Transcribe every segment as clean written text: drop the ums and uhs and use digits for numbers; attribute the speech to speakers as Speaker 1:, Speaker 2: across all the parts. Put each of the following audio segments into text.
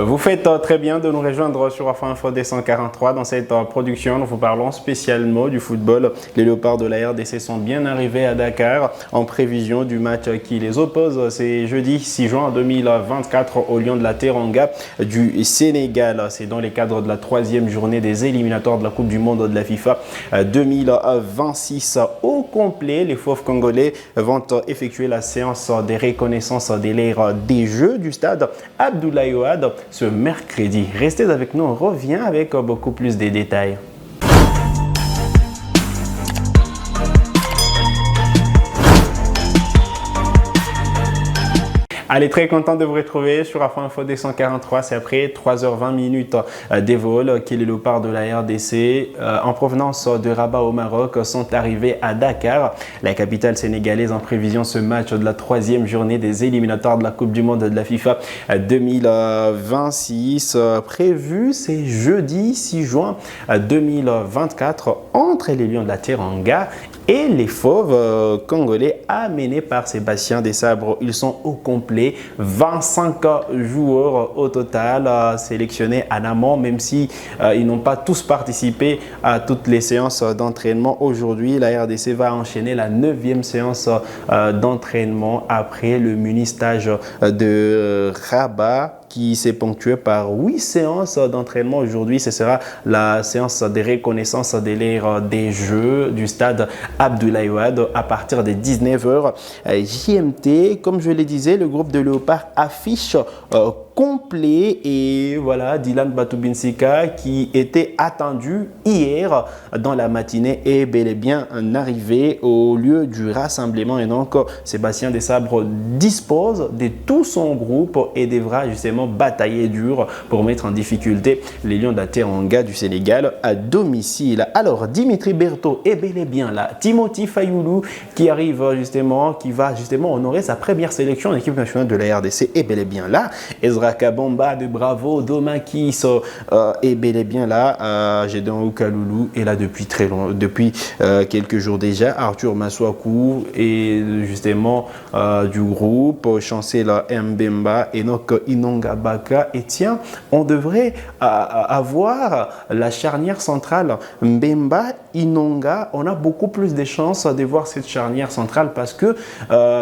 Speaker 1: Vous faites très bien de nous rejoindre sur Afro Info D143. Dans cette production, nous vous parlons spécialement du football. Les Léopards de la RDC sont bien arrivés à Dakar en prévision du match qui les oppose. C'est jeudi 6 juin 2024 au Lion de la Teranga du Sénégal. C'est dans les cadres de la troisième journée des éliminatoires de la Coupe du Monde de la FIFA 2026. Au complet, les Fauves congolais vont effectuer la séance des reconnaissances des l'ère des Jeux du stade Abdoulaye Wade ce mercredi. Restez avec nous, on revient avec beaucoup plus de détails. Allez, très content de vous retrouver sur Afro Info D143. C'est après 3h20 des vols que les Léopards de la RDC en provenance de Rabat au Maroc sont arrivés à Dakar, la capitale sénégalaise, en prévision ce match de la troisième journée des éliminatoires de la Coupe du Monde de la FIFA 2026. Prévu, c'est jeudi 6 juin 2024 entre les Lions de la Teranga et les Fauves congolais amenés par Sébastien Desabre. Ils sont au complet, 25 joueurs au total sélectionnés en amont, même si ils n'ont pas tous participé à toutes les séances d'entraînement. Aujourd'hui, la RDC va enchaîner la 9e séance d'entraînement après le mini-stage de Rabat, qui s'est ponctué par 8 séances d'entraînement. Aujourd'hui, ce sera la séance de reconnaissance de l'ère des Jeux du stade Abdoulaye Wade à partir des 19h JMT. Comme je le disais, le groupe de Léopard affiche complet et voilà, Dylan Batubinsika qui était attendu hier dans la matinée est bel et bien arrivé au lieu du rassemblement, et donc Sébastien Desabre dispose de tout son groupe et devra justement batailler dur pour mettre en difficulté les Lions de la Teranga du Sénégal à domicile. Alors Dimitri Berthaud est bel et bien là, Timothy Fayoulou qui arrive justement, qui va justement honorer sa première sélection en équipe nationale de la RDC est bel et bien là, Ezra Kabamba de Bravo, Domakis est bel et bien là, Gédon Oukalulu est là depuis très long, depuis quelques jours déjà. Arthur Maswaku est justement du groupe, Chancel Mbemba, Enoch Inongabaka, et tiens, on devrait avoir la charnière centrale Mbemba Inonga. On a beaucoup plus de chances de voir cette charnière centrale parce que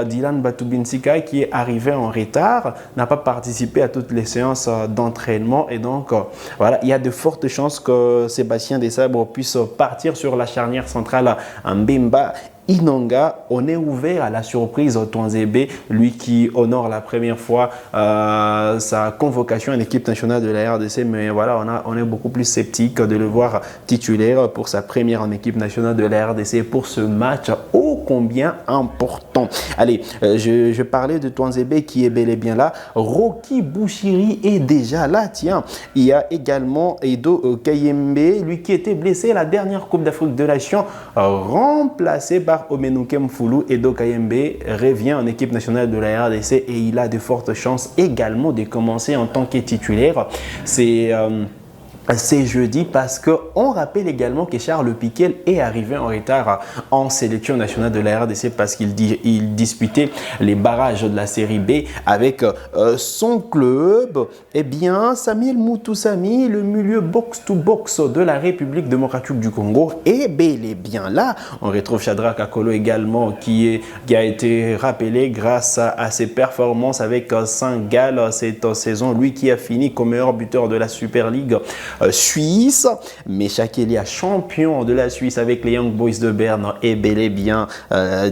Speaker 1: Dylan Batubinsika, qui est arrivé en retard, n'a pas participé à toutes les séances d'entraînement, et donc voilà, il y a de fortes chances que Sébastien Desabre puisse partir sur la charnière centrale Mbemba Inonga. On est ouvert à la surprise Twanzebe, lui qui honore la première fois sa convocation en équipe nationale de la RDC, mais voilà, on est beaucoup plus sceptique de le voir titulaire pour sa première en équipe nationale de la RDC pour ce match ô combien important. Allez, je parlais de Twanzebe qui est bel et bien là. Rocky Bouchiri est déjà là. Tiens, il y a également Edo Kayembe, lui qui était blessé la dernière Coupe d'Afrique de Nations, remplacé par Omenouke Mfoulou. Edo Kayembe revient en équipe nationale de la RDC et il a de fortes chances également de commencer en tant que titulaire. C'est jeudi parce qu'on rappelle également que Charles Piquel est arrivé en retard en sélection nationale de la RDC parce qu'il disputait les barrages de la série B avec son club. Eh bien, Samuel Moutoussamy, le milieu box-to-box de la République démocratique du Congo, est bel et bien là. On retrouve Shadrack Akolo également qui a été rappelé grâce à ses performances avec Saint-Gall cette saison. Lui qui a fini comme meilleur buteur de la Super League Suisse. Meshak Elia, champion de la Suisse avec les Young Boys de Berne, est bel et bien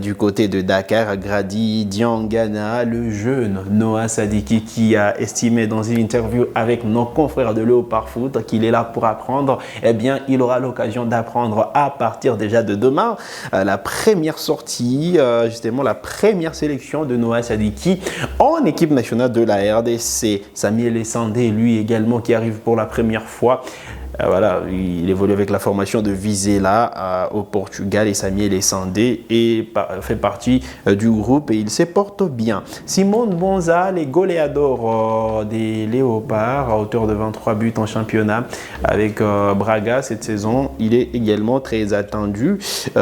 Speaker 1: du côté de Dakar. Grady Diangana, le jeune Noah Sadiki, qui a estimé dans une interview avec nos confrères de Léopard Foot qu'il est là pour apprendre, eh bien il aura l'occasion d'apprendre à partir déjà de demain. La première sortie, justement la première sélection de Noah Sadiki en équipe nationale de la RDC. Samuel Essandé, lui également, qui arrive pour la première fois. Voilà, il évolue avec la formation de Vizela au Portugal et Samuel Sandé fait partie du groupe et il se porte bien. Simone Bonza, les goléadors des Léopards, à hauteur de 23 buts en championnat avec Braga cette saison. Il est également très attendu.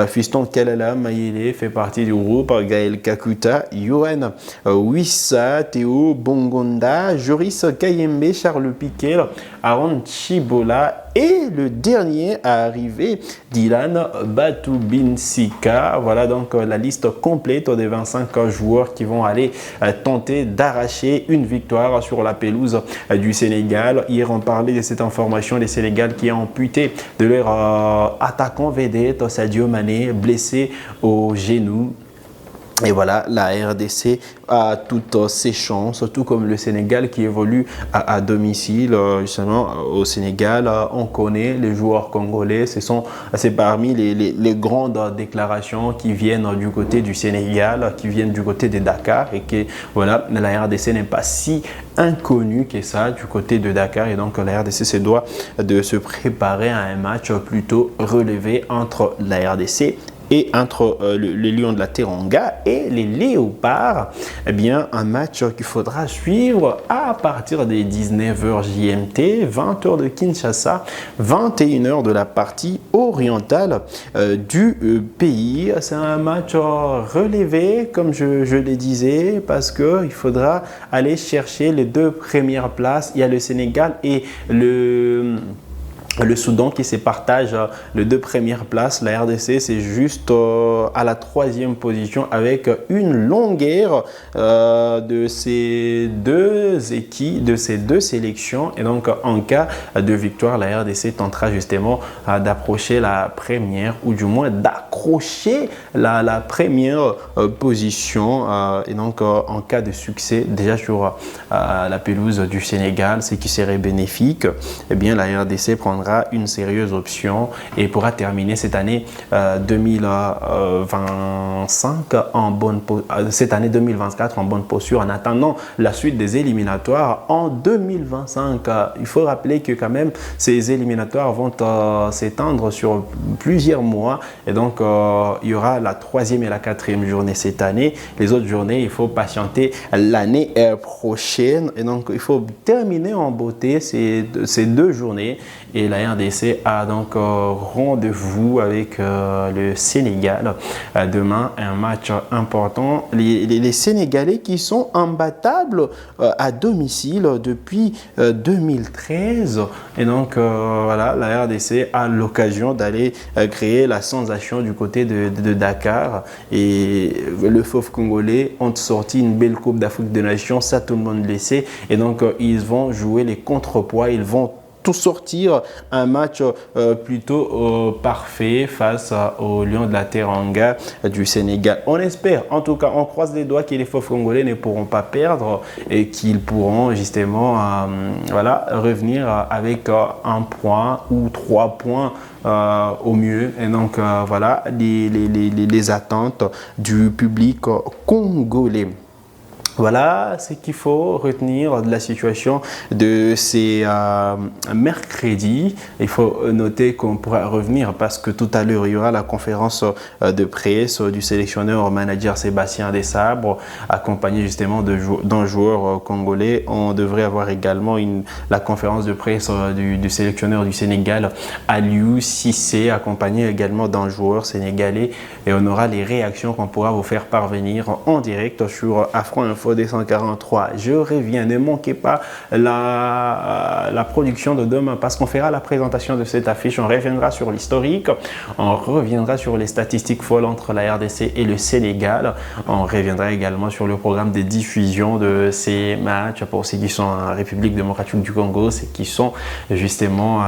Speaker 1: Fiston Kalala Mayele fait partie du groupe. Gaël Kakuta, Johan Wissa, Théo Bongonda, Joris Kayembe, Charles Piquet, Aaron Chibola et le dernier à arriver, Dylan Batubinsika. Voilà donc la liste complète des 25 joueurs qui vont aller tenter d'arracher une victoire sur la pelouse du Sénégal. Hier, on parlait de cette information, les Sénégal qui ont amputé de leur attaquant vedette Sadio Mané, blessé au genou. Et voilà, la RDC a toutes ses chances, tout comme le Sénégal qui évolue à domicile. Justement, au Sénégal, on connaît les joueurs congolais. C'est parmi les grandes déclarations qui viennent du côté du Sénégal, qui viennent du côté de Dakar. Et que voilà, la RDC n'est pas si inconnue que ça du côté de Dakar. Et donc, la RDC se doit de se préparer à un match plutôt relevé entre la RDC et entre les Lions de la Teranga et les Léopards. Eh bien, un match qu'il faudra suivre à partir des 19h GMT, 20h de Kinshasa, 21h de la partie orientale du pays. C'est un match relevé, comme je le disais, parce qu'il faudra aller chercher les deux premières places. Il y a le Sénégal et le Soudan qui se partage les deux premières places. La RDC, c'est juste à la 3e position avec une longueur de ces deux équipes, de ces deux sélections. Et donc, en cas de victoire, la RDC tentera justement d'approcher la première ou du moins d'accrocher la première position. Et donc, en cas de succès, déjà sur la pelouse du Sénégal, ce qui serait bénéfique, eh bien, la RDC prendra une sérieuse option et pourra terminer cette année 2025 cette année 2024 en bonne posture en attendant la suite des éliminatoires en 2025. Il faut rappeler que quand même ces éliminatoires vont s'étendre sur plusieurs mois et donc il y aura la 3e et la 4e journée cette année. Les autres journées, il faut patienter l'année prochaine et donc il faut terminer en beauté ces deux journées. Et la RDC a donc rendez-vous avec le Sénégal demain, un match important. Les Sénégalais qui sont imbattables à domicile depuis 2013. Et donc voilà, la RDC a l'occasion d'aller créer la sensation du côté de Dakar. Et le Fauve congolais ont sorti une belle Coupe d'Afrique des Nations, ça tout le monde le sait. Et donc ils vont jouer les contrepoids, ils vont tout sortir, un match plutôt parfait face aux Lions de la Teranga du Sénégal. On espère, en tout cas, on croise les doigts que les Fauves congolais ne pourront pas perdre et qu'ils pourront justement voilà, revenir avec un point ou 3 points au mieux. Et donc voilà les attentes du public congolais. Voilà ce qu'il faut retenir de la situation de ces mercredis. Il faut noter qu'on pourra revenir parce que tout à l'heure, il y aura la conférence de presse du sélectionneur manager Sébastien Desabre, accompagné justement d'un joueur congolais. On devrait avoir également la conférence de presse du sélectionneur du Sénégal, Aliou Cissé, accompagné également d'un joueur sénégalais. Et on aura les réactions qu'on pourra vous faire parvenir en direct sur Afro Info 243. Je reviens, ne manquez pas la production de demain parce qu'on fera la présentation de cette affiche. On reviendra sur l'historique, on reviendra sur les statistiques folles entre la RDC et le Sénégal. On reviendra également sur le programme de diffusion de ces matchs pour ceux qui sont en République démocratique du Congo, ceux qui sont justement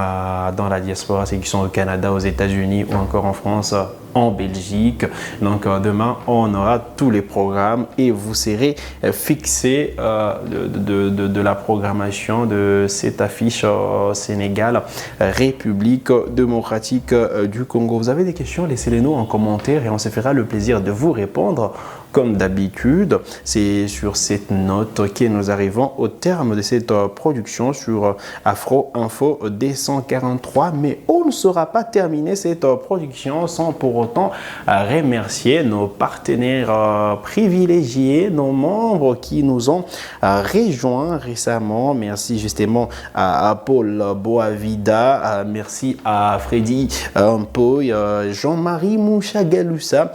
Speaker 1: dans la diaspora, ceux qui sont au Canada, aux États-Unis ou encore en France, en Belgique. Donc demain, on aura tous les programmes et vous serez fixé de la programmation de cette affiche Sénégal, République démocratique du Congo. Vous avez des questions, laissez-les nous en commentaire et on se fera le plaisir de vous répondre. comme d'habitude, c'est sur cette note que nous arrivons au terme de cette production sur Afro Info D143. Mais on ne saura pas terminer cette production sans pour autant remercier nos partenaires privilégiés, nos membres qui nous ont rejoints récemment. Merci justement à Paul Boavida, merci à Freddy Mpoy, Jean-Marie Mouchagalusa,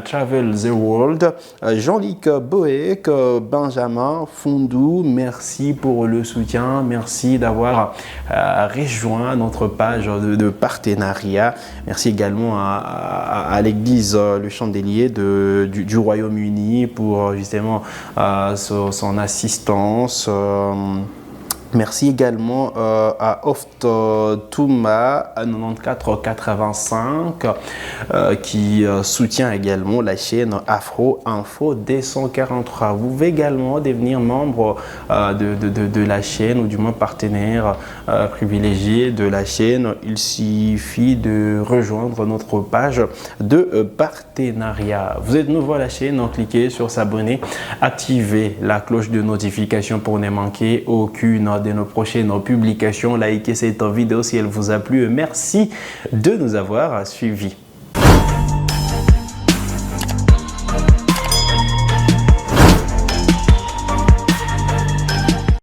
Speaker 1: Travel the World, Jean-Luc Boek, Benjamin Fondou. Merci pour le soutien, merci d'avoir rejoint notre page de partenariat. Merci également à l'église Le Chandelier du Royaume-Uni pour justement son assistance. Merci également à Oft Touma 9485 qui soutient également la chaîne Afro Info D143. Vous pouvez également devenir membre de la chaîne ou du moins partenaire privilégié de la chaîne. Il suffit de rejoindre notre page de partenariat. Vous êtes nouveau à la chaîne, donc cliquez sur s'abonner, activez la cloche de notification pour ne manquer aucune de nos prochaines publications. Likez cette vidéo si elle vous a plu. Merci de nous avoir suivis.